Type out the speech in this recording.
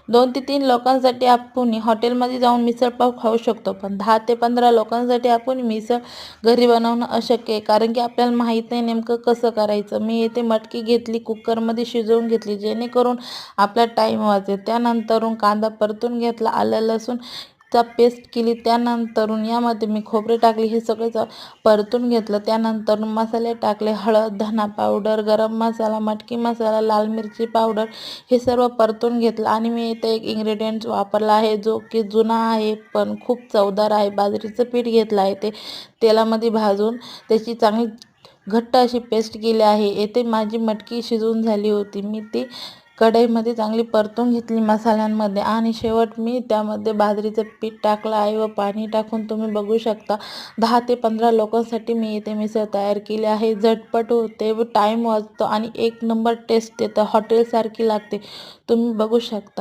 2 ते 3 लोकांसाठी आपण हॉटेलमध्ये जाऊन मिसळपाव खाऊ शकतो, पण 10 ते 15 लोकांसाठी आपण मिसळ घरी बनवणं अशक्य आहे, कारण की आपल्याला माहीत नाही नेमकं कसं करायचं. मी इथे मटकी घेतली, कुकरमध्ये शिजवून घेतली जेणेकरून आपला टाईम वाचेल. त्यानंतरून कांदा परतून घेतला, आलं लसूण चा पेस्ट केली. त्यानंतरून यामध्ये मी खोबरे टाकले, हे सगळं परतून घेतलं. त्यानंतर मसाले टाकले, हळद, धना पावडर, गरम मसाला, मटकी मसाला, लाल मिरची पावडर हे सर्व परतून घेतलं. आणि मी इथे एक इन्ग्रेडियंट वापरला आहे जो की जुना आहे पण खूप चवदार आहे. बाजरीचं पीठ घेतलं आहे, ते तेलामध्ये भाजून त्याची चांगली घट्ट अशी पेस्ट केली आहे. येथे माझी मटकी शिजवून झाली होती, मी ती कढईमध्ये चांगली परतून घेतली मसाल्यांमध्ये. आणि शेवट मी त्यामध्ये बाजरीचं पीठ टाकलं आहे व पाणी टाकून तुम्ही बघू शकता 10 ते 15 लोकांसाठी मी इथे मिसळ तयार केली आहे. झटपट होते व टाईम वाचतो आणि एक नंबर टेस्ट येतं, हॉटेलसारखी लागते. तुम्ही बघू शकता.